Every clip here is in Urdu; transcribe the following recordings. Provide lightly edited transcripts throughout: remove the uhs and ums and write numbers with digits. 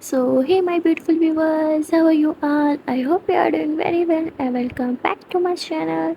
So, hey, my beautiful viewers, how are you all? I hope you are doing very well and welcome back to my channel.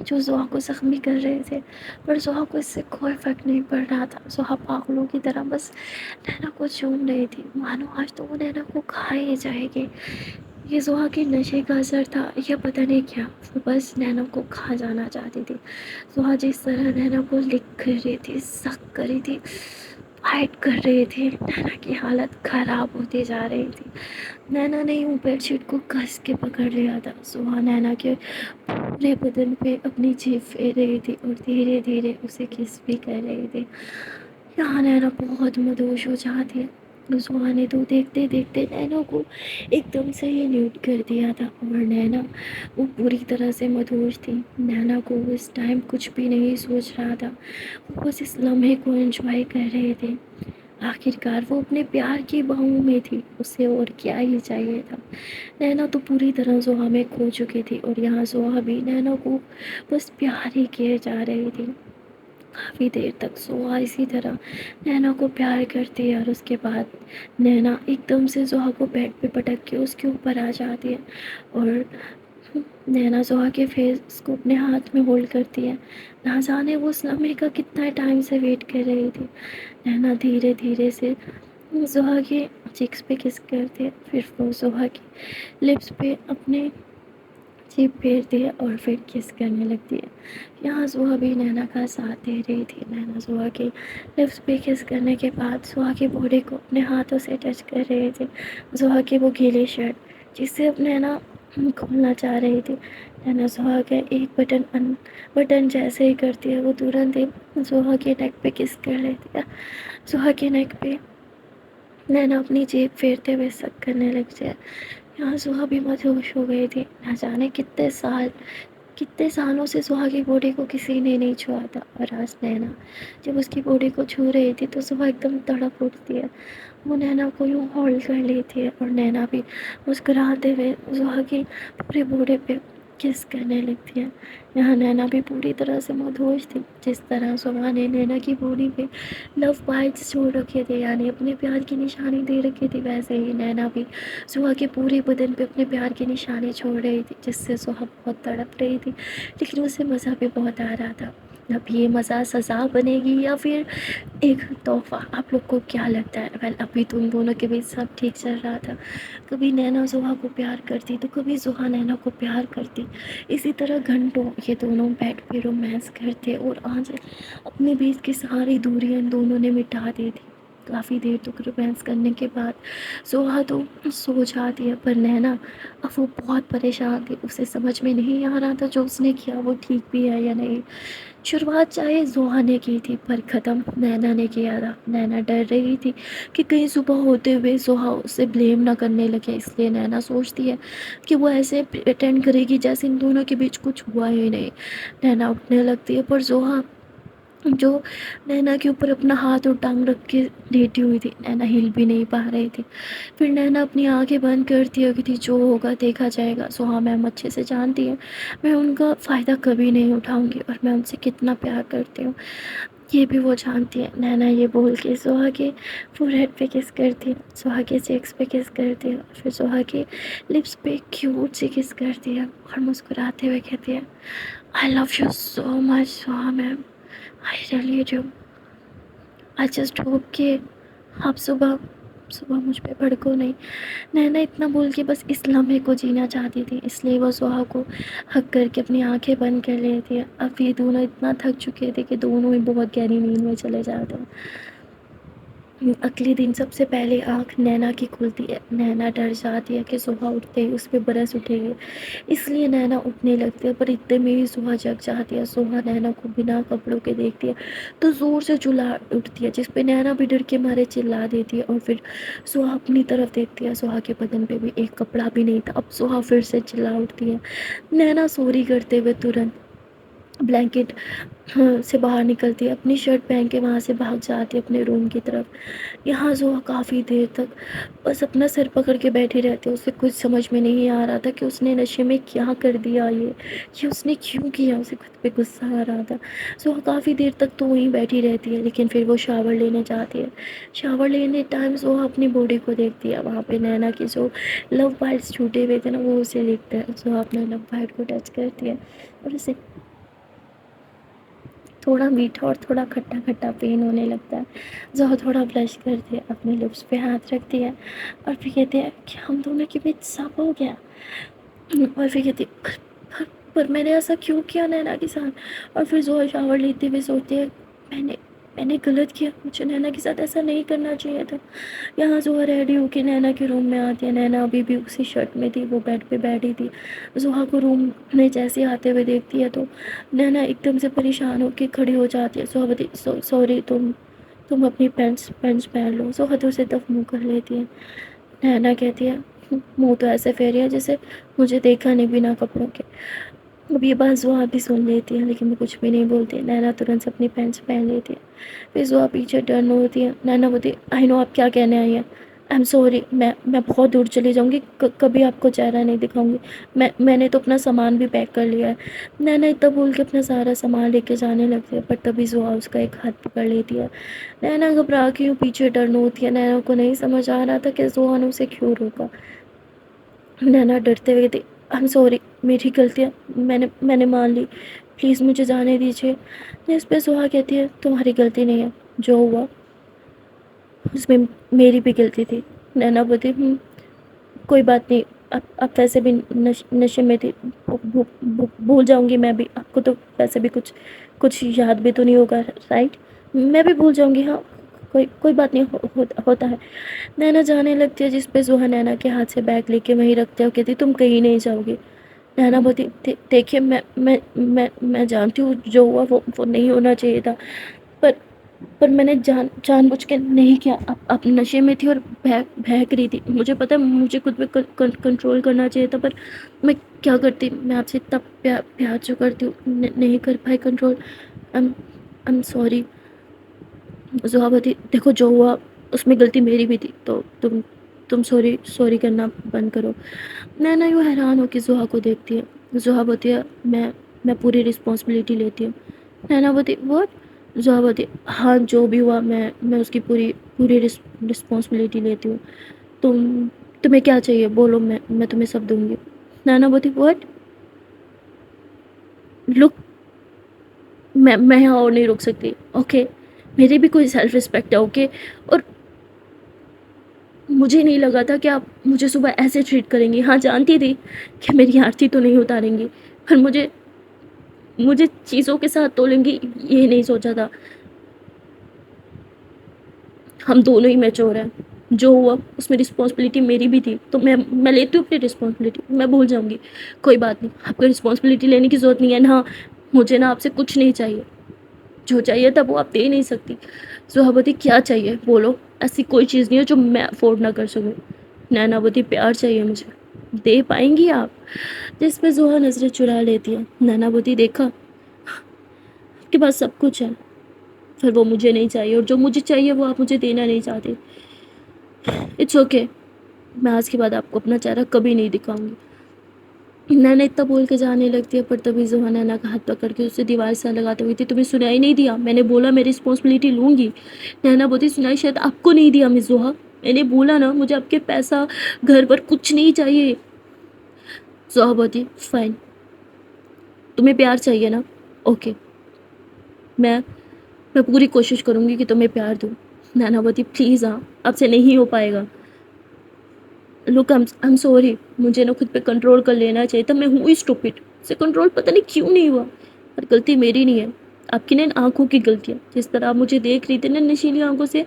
جو زحا کو زخمی کر رہے تھے، پر زحا کو اس سے کوئی فرق نہیں پڑ رہا تھا۔ زحا پاگلوں کی طرح بس نینا کو چوم رہی تھی، مانو آج تو وہ نینا کو کھا ہی جائے گی۔ یہ زحا کے نشے کا اثر تھا یا پتہ نہیں کیا، وہ بس نینا کو کھا جانا چاہتی تھی۔ زحا جس طرح نینا کو لکھ کر رہی تھی، سخت کر رہی تھی، فائٹ کر رہی تھی، نینا کی حالت خراب ہوتی جا رہی تھی۔ نینا نے یوں بیڈ شیٹ کو کس کے پکڑ لیا تھا۔ زحا نینا کے پورے بدن پہ اپنی جیب پھیر رہی تھی اور دھیرے دھیرے اسے کس بھی کر رہی تھی۔ یہاں نینا بہت مدہوش ہو جاتی ہے۔ زحا نے تو دیکھتے دیکھتے نینا کو ایک دم سے ہی نیوٹ کر دیا تھا، اور نینا وہ پوری طرح سے مدہوش تھی۔ نینا کو اس ٹائم کچھ بھی نہیں سوچ رہا تھا، وہ بس اس لمحے کو انجوائے کر رہے تھے۔ آخرکار وہ اپنے پیار کی باہوں میں تھی، اسے اور کیا ہی چاہیے تھا۔ نینا تو پوری طرح زحا میں کھو چکی تھی، اور یہاں زحا بھی نینا کو بس پیار ہی کیے جا رہی تھی۔ کافی دیر تک زحا اسی طرح نینا کو پیار کرتی ہے، اور اس کے بعد نینا ایک دم سے زحا کو بیڈ پہ پٹک کے اس کے اوپر آ جاتی ہے، اور نینا زحا کے فیس کو اپنے ہاتھ میں ہولڈ کرتی ہے۔ نہ جانے وہ اس لمحے کا کتنا ٹائم سے ویٹ کر رہی تھی۔ نینا دھیرے دھیرے سے زحا کے چیکس پہ کس کرتی ہے، پھر وہ زحا کی لپس پہ اپنے جیب پھیرتی ہے اور پھر کس کرنے لگتی ہے۔ یہاں زحا بھی نینا کا ساتھ دے رہی تھی۔ نینا زحا کے لپس پہ کس کرنے کے بعد زحا کی باڈی کو اپنے ہاتھوں سے ٹچ کر رہی تھی۔ زحا کی وہ گیلی شرٹ جسے اب نینا کھولنا چاہ رہی تھی، نینا زحا کا ایک بٹن جیسے ہی کرتی ہے، وہ ترنت ہی زحا کے نیک پہ کس کر لیتی ہے۔ زحا کے نیک پہ نینا اپنی جیب پھیرتے ہوئے سک کرنے لگتی ہے۔ یہاں زحا بھی مدہوش ہو گئی تھی۔ نہ جانے کتنے سالوں سے زحا کی باڈی کو کسی نے نہیں چھوا تھا، اور آج نینا جب اس کی باڈی کو چھو رہی تھی تو زحا ایک دم تڑپ اٹھتی ہے۔ وہ نینا کو یوں ہولڈ کر لیتی ہے، اور نینا بھی مسکراتے ہوئے زحا کی پورے باڈی پہ کس کرنے لگتی ہے۔ یہاں نینا بھی پوری طرح سے مدہوش تھی۔ جس طرح زحا نے نینا کی باڈی پہ لو بائٹس چھوڑ رکھے تھے، یعنی اپنے پیار کی نشانی دے رکھی تھی، ویسے ہی نینا بھی زحا کے پورے بدن پہ اپنے پیار کی نشانی چھوڑ رہی تھی، جس سے زحا بہت تڑپ رہی تھی، لیکن اسے مزہ بھی بہت آ رہا تھا۔ اب یہ مزہ سزا بنے گی یا پھر ایک تحفہ؟ آپ لوگ کو کیا لگتا ہے؟ ویل ابھی تو ان دونوں کے بیچ سب ٹھیک چل رہا تھا، کبھی نینا زحا کو پیار کرتی تو کبھی زحا نینا کو پیار کرتی، اسی طرح گھنٹوں یہ دونوں بیٹھ پہ رومانس کرتے، اور آج اپنے بیچ کی ساری دوریاں ان دونوں نے مٹا دی تھی۔ کافی دیر تک رومانس کرنے کے بعد زحا تو سو جاتی ہے، پر نینا اب وہ بہت پریشان تھی، اسے سمجھ میں نہیں آ رہا تھا جو اس نے کیا وہ ٹھیک بھی ہے یا نہیں۔ شروعات چاہے زحا نے کی تھی، پر ختم نینا نے کیا تھا۔ نینا ڈر رہی تھی کہ کہیں صبح ہوتے ہوئے زحا اسے بلیم نہ کرنے لگے، اس لیے نینا سوچتی ہے کہ وہ ایسے اٹینڈ کرے گی جیسے ان دونوں کے بیچ کچھ ہوا ہی نہیں۔ نینا اٹھنے لگتی ہے، پر زحا جو نینا کے اوپر اپنا ہاتھ اور ٹانگ رکھ کے لیٹی ہوئی تھی، نینا ہل بھی نہیں پا رہی تھی۔ پھر نینا اپنی آنکھیں بند کرتی ہے کہ تھی جو ہوگا دیکھا جائے گا۔ زحا میم اچھے سے جانتی ہے میں ان کا فائدہ کبھی نہیں اٹھاؤں گی، اور میں ان سے کتنا پیار کرتی ہوں یہ بھی وہ جانتی ہے۔ نینا یہ بول کے زحا کے فور ہیڈ پہ کس کرتی ہے، زحا کے چیکس پہ کس کرتی ہے، پھر زحا کے لپس پہ کیوٹ سی کس کرتی ہے، اور مسکراتے ہوئے کہتی ہے I love you so much زحا ma'am, I really do. I just hope کہ آپ صبح مجھ پہ بھڑکو نہیں۔ نینا اتنا بول کے بس اس لمحے کو جینا چاہتی تھی، اس لیے وہ زحا کو ہگ کر کے اپنی آنکھیں بند کر لیتی ہے۔ اب یہ دونوں اتنا تھک چکے تھے کہ دونوں ہی بہت گہری نیند میں چلے جاتے ہیں۔ اگلے دن سب سے پہلے آنکھ نینا کی کھلتی ہے۔ نینا ڈر جاتی ہے کہ زحا اٹھتے ہی اس پہ برس اٹھے گی، اس لیے نینا اٹھنے لگتی ہے، پر اتنے میں ہی زحا جگ جاتی ہے۔ زحا نینا کو بنا کپڑوں کے دیکھتی ہے تو زور سے چلا اٹھتی ہے، جس پہ نینا بھی ڈر کے مارے چلا دیتی ہے، اور پھر زحا اپنی طرف دیکھتی ہے، زحا کے بدن پہ بھی ایک کپڑا بھی نہیں تھا۔ اب زحا پھر سے چلا اٹھتی ہے۔ نینا سوری کرتے ہوئے ترنت بلینکٹ سے باہر نکلتی ہے، اپنی شرٹ پہن کے وہاں سے بھاگ جاتی ہے اپنے روم کی طرف۔ یہاں زحا کافی دیر تک بس اپنا سر پکڑ کے بیٹھی رہتی ہے، اسے کچھ سمجھ میں نہیں آ رہا تھا کہ اس نے نشے میں کیا کر دیا، یہ اس نے کیوں کیا، اسے خود پہ غصہ آ رہا تھا۔ زحا کافی دیر تک تو وہیں بیٹھی رہتی ہے، لیکن پھر وہ شاور لینے جاتی ہے۔ شاور لینے ٹائم زحا اپنی باڈی کو دیکھتی ہے، وہاں پہ نینا کی جو لو بائٹس چھوٹے ہوئے تھے نا وہ اسے لکھتے ہیں۔ زحا اپنا لو بائٹ کو ٹچ کرتی ہے اور اسے تھوڑا میٹھا اور تھوڑا کھٹا کھٹا پین ہونے لگتا ہے. زہا تھوڑا بلش کرتی ہے، اپنے لپس پہ ہاتھ رکھتی ہے اور پھر کہتی ہے کہ ہم دونوں کے بیچ سب ہو گیا. اور پھر کہتی ہے پر میں نے ایسا کیوں کیا نینا کے ساتھ. اور پھر زہا شاور لیتے ہوئے سوچتی ہے میں نے غلط کیا، مجھے نینا کے ساتھ ایسا نہیں کرنا چاہیے تھا. یہاں زہا ریڈی ہو کے نینا کے روم میں آتی ہے. نینا ابھی بھی اسی شرٹ میں تھی، وہ بیڈ پہ بیٹھی تھی. زہا کو روم میں جیسے آتے ہوئے دیکھتی ہے تو نینا ایک دم سے پریشان ہو کے کھڑی ہو جاتی ہے. زہا بولتی سوری، تم اپنی پینٹس پہن لو. زہا تو اسے طرف منہ کر لیتی ہے. نینا کہتی ہے منہ تو ایسے پھیری ہے جیسے مجھے دیکھا نہیں بنا کپڑوں کے. اب یہ بات زہا بھی سن لیتی ہے لیکن وہ کچھ بھی نہیں بولتی. نینا ترنت سے اپنی پینٹس پہن لیتی ہے. پھر زہا پیچھے ٹرن ہوتی ہے. نینا بولتی آئی نو آپ کیا کہنے آئی ہیں، آئی ایم سوری، میں بہت دور چلی جاؤں گی، کبھی آپ کو چہرہ نہیں دکھاؤں گی. میں نے تو اپنا سامان بھی پیک کر لیا ہے. نینا اتنا بول کے اپنا سارا سامان لے کے جانے لگتی ہے پر تبھی زہا اس کا ایک ہاتھ پکڑ لیتی ہے. نینا گھبرا کے پیچھے ٹرن ہوتی ہے. نینا کو نہیں سمجھ آ رہا تھا کہ زہا نے اسے کیوں روکا. نینا ڈرتے ہوئے کہتی آئی ایم سوری، میری غلطی ہے، میں نے مان لی، پلیز مجھے جانے دیجیے. اس پہ زہا کہتی ہے تمہاری غلطی نہیں ہے، جو ہوا اس میں میری بھی غلطی تھی. نینا بولتی کوئی بات نہیں، اب ویسے بھی نشے میں تھی، بھول جاؤں گی میں بھی. آپ کو تو ویسے بھی کچھ یاد بھی تو نہیں ہوگا رائٹ، میں بھی بھول جاؤں گی. ہاں کوئی بات نہیں، ہوتا ہے. نینا جانے لگتی ہے جس پہ زہا نینا کے ہاتھ سے بیگ لے کے وہیں رکھتے ہو. کہتی تم کہیں نہیں جاؤ گی. نینا بولتی دیکھیے میں جانتی ہوں جو ہوا وہ نہیں ہونا چاہیے تھا، پر میں نے جان بوجھ کے نہیں کیا. اب نشے میں تھی اور بہک رہی تھی. مجھے پتا مجھے خود پہ کنٹرول کرنا چاہیے تھا، پر میں کیا کرتی، میں آپ سے اتنا پیار جو کرتی ہوں نہیں کر پائی کنٹرول. I am sorry. زہا بولتی دیکھو جو ہوا اس میں غلطی میری بھی تھی، تو تم سوری کرنا بند کرو. نینا یوں حیران ہو کے زہا کو دیکھتی ہے. زہا بولتی ہے میں پوری رسپانسبلٹی لیتی ہوں. نینا بولتی واٹ. زہا بولتی ہاں جو بھی ہوا میں اس کی پوری رسپانسبلٹی لیتی ہوں. تمہیں کیا چاہیے بولو، میں تمہیں سب دوں گی. نینا بولتی واٹ. لک میں یہاں اور نہیں رک سکتی. اوکے میری بھی کوئی سیلف رسپیکٹ ہے. اوکے اور مجھے نہیں لگا تھا کہ آپ مجھے صبح ایسے ٹریٹ کریں گی. ہاں جانتی تھی کہ میری آرتی تو نہیں اتاریں گی، پر مجھے چیزوں کے ساتھ تولیں گی یہ نہیں سوچا تھا. ہم دونوں ہی میچور ہیں. جو ہوا اس میں رسپانسبلٹی میری بھی تھی، تو میں لیتی ہوں اپنی رسپانسبلٹی. میں بھول جاؤں گی، کوئی بات نہیں. آپ کو رسپانسبلٹی لینے کی ضرورت نہیں ہے نا. مجھے نا آپ سے کچھ نہیں چاہیے، جو چاہیے تھا وہ آپ دے نہیں سکتی. زہا بولتی کیا چاہیے بولو، ایسی کوئی چیز نہیں ہے جو میں افورڈ نہ کر سکوں. نینا بولتی پیار چاہیے مجھے، دے پائیں گی آپ. جس پہ زہا نظریں چرا لیتی ہے. نینا بولتی دیکھا آپ کے پاس سب کچھ ہے، پھر وہ مجھے نہیں چاہیے، اور جو مجھے چاہیے وہ آپ مجھے دینا نہیں چاہتے. اٹس اوکے، میں آج کے بعد آپ کو اپنا چہرہ کبھی نہیں دکھاؤں گی. نینا اتنا بول کے جانے لگتی ہے پر تبھی زہا نینا کا ہاتھ پکڑ کے اسے دیوار سے لگاتے ہوئی تھی. تمہیں سنائی نہیں دیا میں نے بولا میں رسپانسبلٹی لوں گی. نینا بولتی سنائی شاید آپ کو نہیں دیا مس زہا، میں نے بولا نا مجھے آپ کے پیسہ گھر پر کچھ نہیں چاہیے. زہا بولتی فائن، تمہیں پیار چاہیے نا، اوکے میں پوری کوشش کروں گی کہ تمہیں پیار دوں. نینا بولتی پلیز ہاں اب سے نہیں ہو پائے گا. لک آئی ایم سوری، مجھے نا خود پہ کنٹرول کر لینا چاہیے تھا. میں ہوں اسٹوپڈ، سے کنٹرول پتہ نہیں کیوں نہیں ہوا، پر غلطی میری نہیں ہے، آپ کی نا آنکھوں کی غلطی ہے. جس طرح آپ مجھے دیکھ رہی تھی نا نشیلی آنکھوں سے،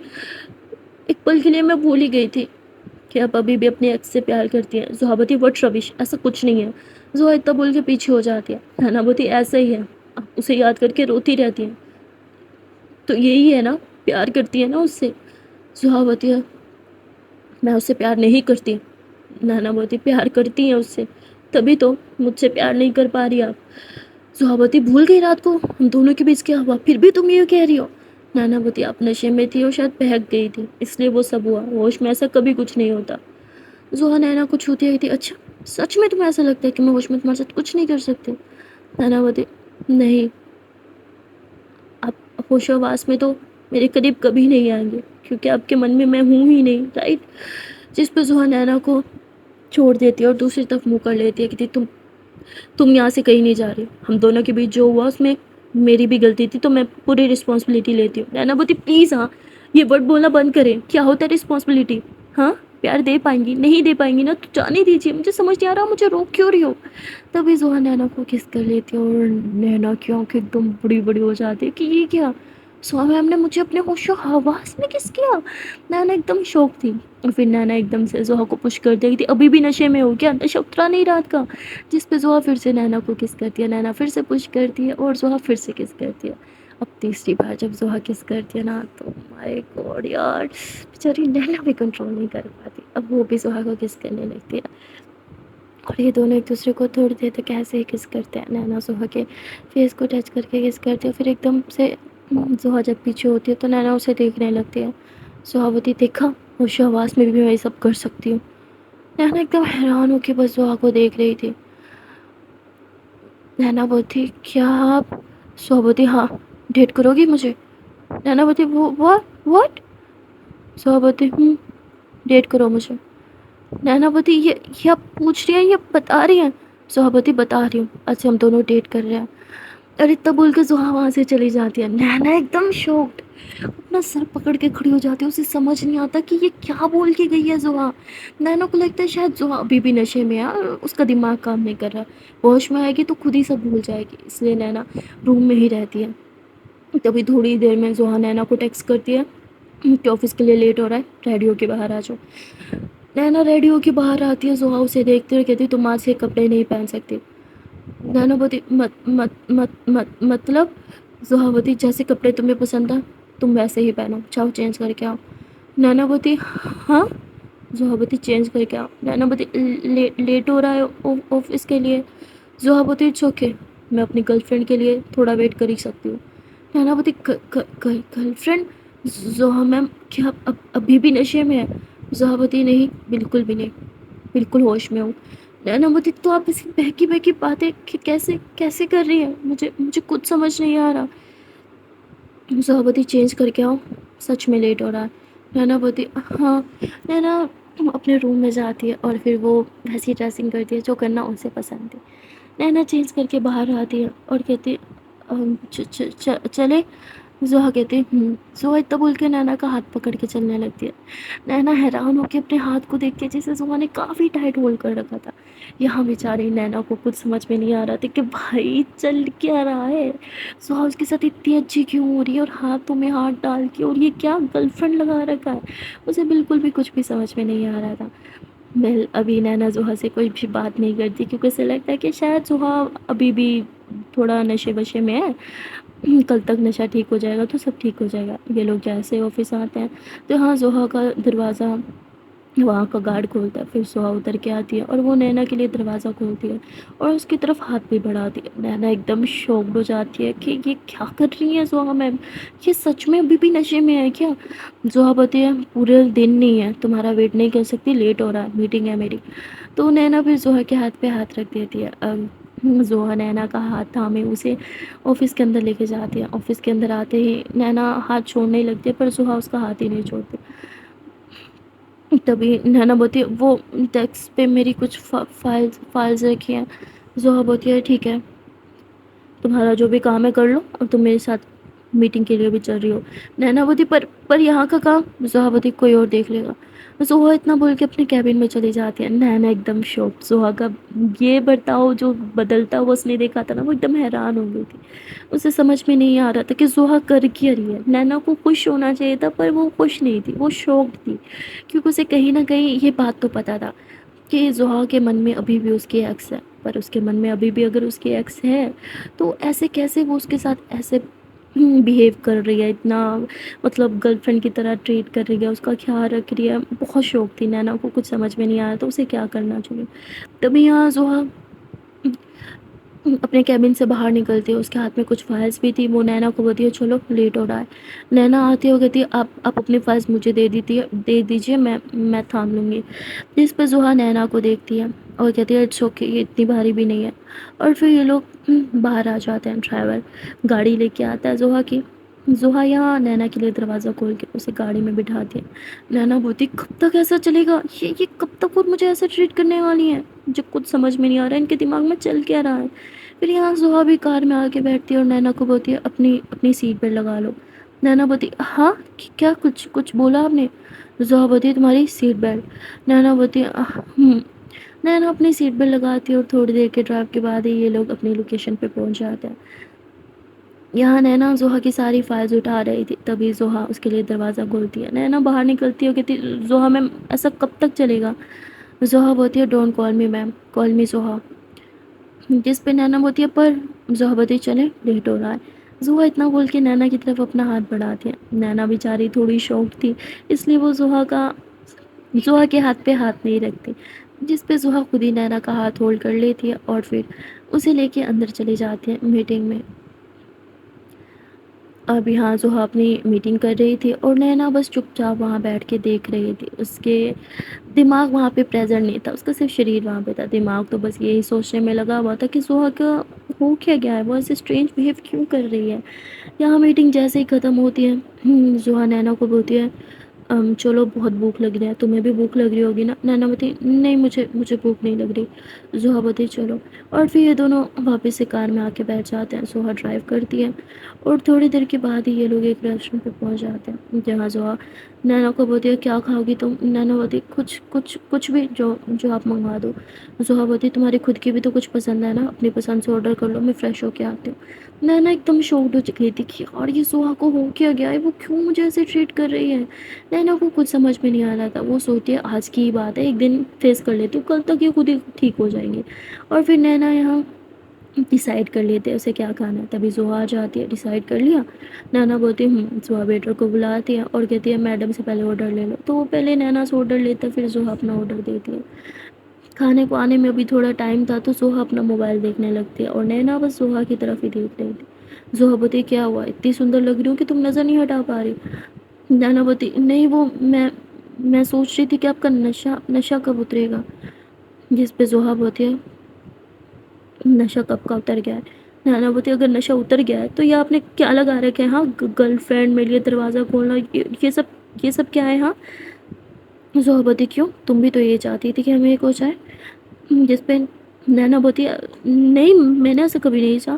ایک پل کے لیے میں بھول ہی گئی تھی کہ آپ ابھی بھی اپنے ایکس سے پیار کرتی ہیں. زہا بولتی وٹ ربش، ایسا کچھ نہیں ہے. زہا اتنا بول کے پیچھے ہو جاتی ہے. نینا بولتی ایسا ہی ہے، آپ اسے یاد کر کے روتی رہتی ہیں، تو یہی ہے نا پیار کرتی ہے نا اس سے. زہا بولتی ہے میں اس سے پیار نہیں کرتی. نینا بولتی پیار کرتی ہیں اس سے، تبھی تو مجھ سے پیار نہیں کر پا رہی آپ. زہا بولتی بھول گئی رات کو ہم دونوں کے بیچ کیا ہوا، پھر بھی تم یہ کہہ رہی ہو. نینا بولتی آپ نشے میں تھی اور شاید بہک گئی تھی، اس لیے وہ سب ہوا، ہوش میں ایسا کبھی کچھ نہیں ہوتا. زہا نینا کو چھوتی آئی تھی. اچھا سچ میں تمہیں ایسا لگتا ہے کہ میں ہوش میں تمہارے ساتھ کچھ نہیں کر سکتی. نینا بولتی نہیں، آپ ہوش و حواس میں تو میرے قریب کبھی نہیں آئیں گے، کیونکہ آپ کے من میں میں ہوں ہی نہیں، رائٹ. جس پہ زہا نینا کو چھوڑ دیتی ہے اور دوسری طرف منہ کر لیتی ہے کہ تم یہاں سے کہیں نہیں جا رہی. ہم دونوں کے بیچ جو ہوا اس میں میری بھی غلطی تھی تو میں پوری رسپانسبلٹی لیتی ہوں. نینا بولتی پلیز ہاں یہ ورڈ بولنا بند کریں. کیا ہوتا ہے رسپانسبلٹی؟ ہاں پیار دے پائیں گی؟ نہیں دے پائیں گی نا تو جانے دیجیے. مجھے سمجھ نہیں آ رہا مجھے روک کیوں رہی ہو. تبھی زحا نینا کو کس کر لیتی ہے اور نینا کی آنکھیں ایک دم بڑی بڑی ہو جاتی ہے کہ یہ کیا، سوا میم نے مجھے اپنے ہوش و حواس میں کس کیا. نینا ایک دم شوق تھی اور پھر نینا ایک دم سے زحا کو پش کر دے گی تھی ابھی بھی نشے میں ہو کیا، نشہ اترا نہیں رات کا. جس پہ زحا پھر سے نینا کو کس کرتی ہے. نینا پھر سے پش کرتی ہے اور زحا پھر سے کس کرتی ہے. اب تیسری بار جب زحا کس کرتی ہے نا تو مائی گاڈ یار بیچاری نینا بھی کنٹرول نہیں کر پاتی. اب وہ بھی زحا کو کس کرنے لگتی ہے اور یہ دونوں ایک دوسرے کو تھوڑی دیر تک ایسے ہی کس کرتے ہیں. نینا زحا کے فیس کو ٹچ کر کے کس کرتی ہے. پھر ایک دم سے زحا جب پیچھے ہوتی ہے تو نینا اسے دیکھنے لگتی ہے. زحا بولتی دیکھا ہوش و حواس میں بھی میں یہ سب کر سکتی ہوں. نینا ایک دم حیران ہو کے بس زحا کو دیکھ رہی تھی. نینا بولتی کیا آپ؟ زحا بولتی ہاں ڈیٹ کرو گی مجھے؟ نینا بولتی واٹ؟ زحا بولتی ڈیٹ کرو مجھے. نینا بولتی یہ آپ پوچھ رہی ہیں یا بتا رہی ہیں؟ زحا بولتی بتا رہی ہوں. اچھا ہم دونوں ڈیٹ کر رہے ہیں. اور اتنا بول کے زحا وہاں سے چلی جاتی ہے. نینا ایک دم شوکڈ اپنا سر پکڑ کے کھڑی ہو جاتی ہے. اسے سمجھ نہیں آتا کہ یہ کیا بول کے گئی ہے زحا. نینا کو لگتا ہے شاید زحا ابھی بھی نشے میں ہے اور اس کا دماغ کام نہیں کر رہا. ہوش میں آئے گی تو خود ہی سب بھول جائے گی. اس لیے نینا روم میں ہی رہتی ہے. تبھی تھوڑی دیر میں زحا نینا کو ٹیکسٹ کرتی ہے کہ آفس کے لیے لیٹ ہو رہا ہے ریڈی ہو کے باہر آ جاؤ. نینا ریڈی ہو کے باہر آتی ہے. زحا اسے دیکھتے ہوئے کہتی تم آج سے کپڑے نہیں پہن سکتی. نینا بولتی مطلب؟ زحا بولتی جیسے کپڑے تمہیں پسند ہیں تم ویسے ہی پہنو جاؤ چینج کر کے آؤ. نینا بولتی ہاں. زحا بولتی چینج کر کے آؤ. نینا بولتی لیٹ ہو رہا ہے آفس کے لیے. زحا بولتی اٹس اوکے میں اپنی گرل فرینڈ کے لیے تھوڑا ویٹ کر ہی سکتی ہوں. نینا بولتی گرل فرینڈ؟ زحا میم کیا ابھی بھی نشے میں ہے؟ زحا بولتی نہیں بالکل بھی نہیں بالکل ہوش میں ہوں. نینا بولتی تو آپ ایسی بہکی بہکی باتیں کیسے کر رہی ہیں؟ مجھے کچھ سمجھ نہیں آ رہا. زحا بولتی چینج کر کے آؤ سچ میں لیٹ ہو رہا ہے. نینا بولتی ہاں. نینا اپنے روم میں جاتی ہے اور پھر وہ ویسی ڈریسنگ کرتی ہے جو کرنا اسے پسند ہے. نینا چینج کر کے باہر آتی ہے اور کہتی چلے؟ زحا کہتی زحا اتنا بول کے نینا کا ہاتھ پکڑ کے چلنے لگتی ہے. نینا حیران ہو کے اپنے ہاتھ کو دیکھتی ہے جسے زحا نے کافی ٹائٹ ہولڈ کر رکھا تھا. یہاں بیچاری نینا کو کچھ سمجھ میں نہیں آ رہا تھا کہ بھائی چل کیا رہا ہے. زحا اس کے ساتھ اتنی اچھی کیوں ہو رہی ہے اور ہاتھوں میں ہاتھ ڈال کے اور یہ کیا گرل فرینڈ لگا رکھا ہے. اسے بالکل بھی کچھ بھی سمجھ میں نہیں آ رہا تھا. ابھی نینا زحا سے کوئی بھی بات نہیں کرتی کیونکہ اسے لگتا ہے کہ شاید زحا ابھی بھی تھوڑا نشے وشے میں ہے. کل تک نشہ ٹھیک ہو جائے گا تو سب ٹھیک ہو جائے گا. یہ لوگ جیسے آفس آتے ہیں تو ہاں زحا کا دروازہ وہاں کا گارڈ کھولتا ہے. پھر زحا اتر کے آتی ہے اور وہ نینا کے لیے دروازہ کھولتی ہے اور اس کی طرف ہاتھ بھی بڑھاتی ہے. نینا ایک دم شاکڈ ہو جاتی ہے کہ یہ کیا کر رہی ہیں زحا میم، یہ سچ میں ابھی بھی نشے میں ہے کیا؟ زحا بولتی ہے پورے دن نہیں ہے تمہارا ویٹ نہیں کر سکتی لیٹ ہو رہا ہے میٹنگ ہے میری. تو نینا پھر زحا کے ہاتھ پہ ہاتھ رکھ دیتی ہے. زحا نینا کا ہاتھ تھامے اسے آفس کے اندر لے کے جاتی ہے. آفس کے اندر آتے ہی نینا ہاتھ چھوڑنے لگتی ہے پر زحا اس کا ہاتھ ہی نہیں چھوڑتی. تبھی نینا بولتی ہے وہ ڈیسک پہ میری کچھ فائلز رکھی ہیں. زحا بولتی ہے ٹھیک ہے تمہارا جو بھی کام ہے کر لو اور تم میرے ساتھ میٹنگ کے لیے بھی چل رہی ہو. نینا بولتی پر یہاں کا کام؟ زحا بولتی کوئی اور دیکھ لے گا. زحا اتنا بول کے اپنے کیبن میں چلی جاتی ہے. نینا ایک دم شوک. زحا کا یہ برتاؤ جو بدلتا ہوا اس نے دیکھا تھا نا وہ ایک دم حیران ہو گئی تھی. اسے سمجھ میں نہیں آ رہا تھا کہ زحا کر کیا رہی ہے. نینا کو خوش ہونا چاہیے تھا پر وہ خوش نہیں تھی، وہ شوکڈ تھی کیونکہ اسے کہیں نہ کہیں یہ بات تو پتا تھا کہ زحا کے من میں ابھی بھی اس کی ایکس ہے. پر اس کے من میں ابھی بھی اگر اس کی ایکس ہے تو ایسے کیسے وہ اس کے ساتھ ایسے بیہیو کر رہی ہے، اتنا مطلب گرل فرینڈ کی طرح ٹریٹ کر رہی ہے، اس کا خیال رکھ رہی ہے. بہت شوق تھی نینا کو، کچھ سمجھ میں نہیں آیا تو اسے کیا کرنا چاہیے. تبھی یہاں زحا اپنے کیبن سے باہر نکلتی ہے. اس کے ہاتھ میں کچھ فائلز بھی تھی. وہ نینا کو بولتی ہے چلو لیٹ ہو رہا ہے. نینا آتی ہے اور کہتی ہے آپ اپنی فائلز مجھے دے دیجیے میں تھام لوں گی. جس پہ زحا نینا کو دیکھتی ہے اور کہتی ہے اٹس اوکے یہ اتنی بھاری بھی نہیں ہے. اور پھر یہ لوگ باہر آ جاتے ہیں. ڈرائیور گاڑی لے کے آتا ہے زحا کی. زحا یہاں نینا کے لیے دروازہ کھول کے اسے گاڑی میں بٹھاتی ہے. نینا بولتی کب تک ایسا چلے گا، یہ کب تک اور مجھے ایسا ٹریٹ کرنے والی ہیں. مجھے کچھ سمجھ میں نہیں آ رہا ہے ان کے دماغ میں چل کیا رہا ہے. پھر یہاں زحا بھی کار میں آ کے بیٹھتی ہے اور نینا کو بولتی ہے اپنی اپنی سیٹ بیلٹ لگا لو. نینا بولتی ہاں کیا کچھ بولا آپ نے؟ زحا بولتی ہے تمہاری سیٹ بیلٹ. نینا بولتی نینا اپنی سیٹ بیلٹ لگاتی ہے اور تھوڑی دیر کے ڈرائیو کے بعد ہی یہ لوگ اپنی لوکیشن پہ پہنچ جاتے ہیں. یہاں نینا زحا کی ساری فائلز اٹھا رہی تھی تبھی زحا اس کے لیے دروازہ کھولتی ہے. نینا باہر نکلتی ہے اور کہتی زحا میم ایسا کب تک چلے گا؟ زحا بولتی ہے ڈونٹ کال می میم کال می زحا. جس پہ نینا بولتی ہے پر زحا بولتی ہے چلے لیٹ ہو رہا ہے. زحا اتنا بول کے نینا کی طرف اپنا ہاتھ بڑھاتی ہے. نینا بیچاری تھوڑی شوق تھی اس لیے وہ زحا کے ہاتھ پہ ہاتھ نہیں رکھتی، جس پہ زحا خود ہی نینا کا ہاتھ ہولڈ کر لیتی ہے اور پھر اسے لے کے اندر چلے جاتے ہیں میٹنگ میں. اب یہاں زحا اپنی میٹنگ کر رہی تھی اور نینا بس چپ چاپ وہاں بیٹھ کے دیکھ رہی تھی. اس کے دماغ وہاں پہ پریزنٹ نہیں تھا، اس کا صرف شریر وہاں پہ تھا. دماغ تو بس یہی سوچنے میں لگا ہوا تھا کہ زحا کا ہو کیا گیا ہے، وہ ایسے اسٹرینج بیہیو کیوں کر رہی ہے. یہاں میٹنگ جیسے ہی ختم ہوتی ہے زحا نینا کو بولتی ہے چلو بہت بھوک لگ رہی ہے، تمہیں بھی بھوک لگ رہی ہوگی نا؟ نینا بولتی نہیں مجھے بھوک نہیں لگ رہی. زحا بولتی چلو، اور پھر یہ دونوں واپس سے کار میں آ کے بیٹھ جاتے ہیں. زحا ڈرائیو کرتی ہے اور تھوڑی دیر کے بعد ہی یہ لوگ ایک ریسٹورینٹ پہ پہنچ جاتے ہیں جہاں زحا نینا کو بولتی ہے کیا کھاؤ گی تم؟ نینا بولتی کچھ بھی جو آپ منگوا دو. زحا بولتی تمہاری خود کی بھی تو کچھ پسند ہے نا، اپنی پسند سے آرڈر کر لو، میں فریش ہو کے آتی ہوں. نینا ایک دم شوکڈ ہو چکی تھی کہ اور یہ زحا کو ہو کیا گیا ہے، وہ کیوں مجھے ایسے ٹریٹ کر رہی ہے. نینا کو کچھ سمجھ میں نہیں آ رہا تھا. وہ سوچتی ہے آج کی ہی بات ہے، ایک دن فیس کر لیتی ہوں، کل تک یہ خود ہی ٹھیک ہو جائیں گے. اور پھر نینا یہاں ڈیسائیڈ کر لیتے اسے کیا کھانا ہے. تبھی زحا آ جاتی ہے. ڈیسائیڈ کر لیا؟ نینا بولتی زحا ویٹر کو بلاتی ہے اور کہتی ہے میڈم سے پہلے آرڈر لے لو. تو وہ پہلے نینا سے آرڈر لیتا ہے، پھر زحا اپنا آرڈر دیتی ہے. کھانے کو آنے میں بھی تھوڑا ٹائم تھا تو زحا اپنا موبائل دیکھنے لگتی ہے اور نینا بس زحا کی طرف ہی دیکھ رہی تھی. زحا بولتی کیا ہوا، اتنی سندر لگ رہی ہوں کہ تم نظر نہیں ہٹا پا رہی؟ نینا بولتی نہیں وہ میں سوچ رہی تھی کہ آپ کا نشہ کب اترے گا. جس پہ زحا بولتی ہے نشہ کب کا اتر گیا ہے؟ نینا بولتی اگر نشہ اتر گیا ہے تو یہ آپ نے کیا لگا رکھا ہے؟ ہاں گرل فرینڈ میرے لیے دروازہ کھولنا، یہ سب کیا ہے؟ ہاں زحا بولتی کیوں، تم بھی تو یہ چاہتی تھی کہ ہمیں ایک ہو جائے. جس پہ نینا بولتی نہیں میں نے ایسا کبھی نہیں چاہا.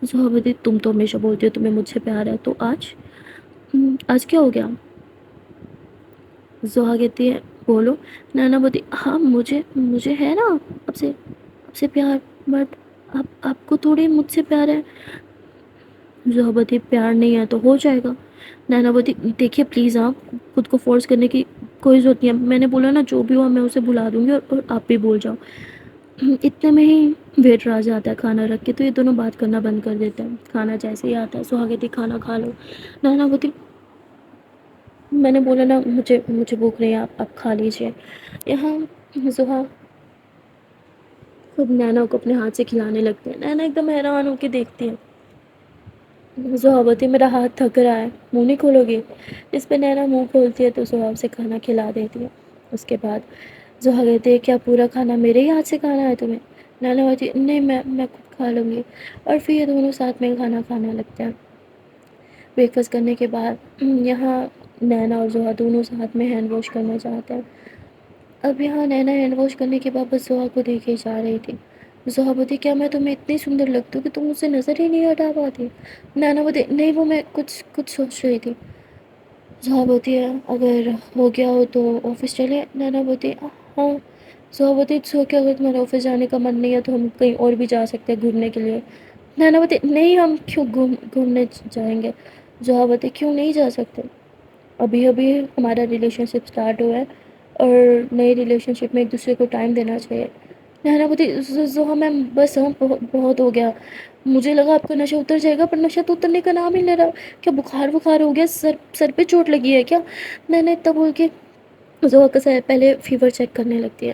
زحا بولتی تم تو ہمیشہ بولتی ہو تمہیں مجھ سے پیار ہے، تو آج کیا ہو گیا؟ زحا کہتی ہے بولو. نینا بولتی ہاں مجھے ہے نا آپ سے پیار، بٹ آپ کو تھوڑی مجھ سے پیار ہے. زحا بولتی پیار نہیں ہے تو ہو جائے گا. نینا بولتی دیکھیے پلیز آپ خود کو فورس کرنے کی کوئی ضرورت نہیں ہے. میں نے بولا نا جو بھی ہو میں اسے بلا دوں گی اور آپ بھی بول جاؤ. اتنے میں ہی ویٹر آ جاتا ہے کھانا رکھ کے، تو یہ دونوں بات کرنا بند کر دیتے ہیں. کھانا جیسے ہی آتا ہے زحا کہتی کھانا کھا لو. نینا بولتی میں نے بولا نا مجھے بھوک نہیں ہے، آپ کھا لیجیے. یہاں زحا خود نینا کو اپنے ہاتھ سے کھلانے لگتے ہیں. نینا ایک دم حیران ہو کے دیکھتی ہے. زحا بولتی میرا ہاتھ تھک رہا ہے، منہ نہیں کھولو گی؟ اس پہ نینا منہ کھولتی ہے تو زحا اسے کھانا کھلا دیتی ہے. اس کے بعد زحا کہتی ہے کیا پورا کھانا میرے ہی ہاتھ سے کھانا ہے تمہیں؟ نینا بولتی نہیں میں خود کھا لوں گی. اور پھر یہ دونوں ساتھ میں کھانا کھانے لگتے ہیں. بریک فاسٹ کرنے کے بعد یہاں نینا اور زحا دونوں ساتھ میں ہینڈ واش کرنا چاہتے ہیں. اب یہاں نینا ہینڈ واش کرنے کے بعد بس زحا کو دیکھے جا رہی تھی. زحا بولتی کیا میں تمہیں اتنی سندر لگتی ہوں کہ تم مجھ سے نظر ہی نہیں ہٹا پاتی؟ نینا بولتی نہیں وہ میں کچھ سوچ رہی تھی. زحا بولتی ہے اگر ہو گیا ہو تو آفس چلے. نینا بولتی ہاں. زحا بولتی اٹس اوکے اگر تمہارے آفس جانے کا من نہیں ہے تو ہم کہیں اور بھی جا سکتے ہیں گھومنے کے لیے. نینا بولتی نہیں ہم کیوں گھومنے جائیں گے؟ زحا بولتی کیوں نہیں جا سکتے؟ ابھی ہمارا ریلیشن شپ اسٹارٹ ہوا ہے اور نئی ریلیشن شپ میں ایک دوسرے کو ٹائم دینا چاہیے. نینا بولتی زحا میم بس بہت ہو گیا. مجھے لگا آپ کا نشہ اتر جائے گا پر نشہ تو اترنے کا نام ہی نہیں لے رہا. کیا بخار ہو گیا؟ سر پہ چوٹ لگی ہے کیا؟ نینا اتنا بول کے زحا کا سر پہلے فیور چیک کرنے لگتی ہے.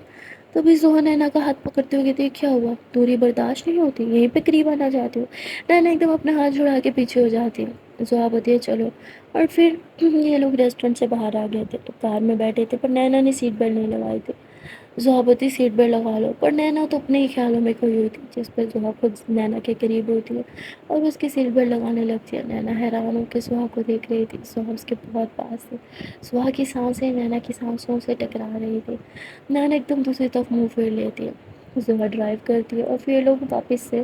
تبھی زحا نینا کا ہاتھ پکڑتے ہوئے کہتی ہے کیا ہوا، دوری برداشت نہیں ہوتی، یہیں پہ قریب آنا چاہتی ہو؟ نینا ایک دم اپنا ہاتھ چھڑا کے پیچھے ہو جاتی ہے. زحا بولتی ہے چلو. اور پھر یہ لوگ ریسٹورینٹ سے باہر آ گئے تھے تو کار میں بیٹھے تھے پر نینا نے سیٹ بیلٹ نہیں لگائی تھی. زحا بولتی سیٹ بیلٹ لگا لو پر نینا تو اپنے ہی خیالوں میں کھوئی ہوئی تھی. جس پر زحا خود نینا کے قریب ہوتی ہے اور اس کی سیٹ بیلٹ لگانے لگتی ہے. نینا حیران ہو کے زحا کو دیکھ رہی تھی. زحا اس کے بہت پاس تھی. زحا کی سانسیں نینا کی سانسوں سے ٹکرا رہی تھی. نینا ایک دم دوسری طرف منہ پھیر لیتی ہے. زحا ڈرائیو کرتی ہے اور پھر یہ لوگ واپس سے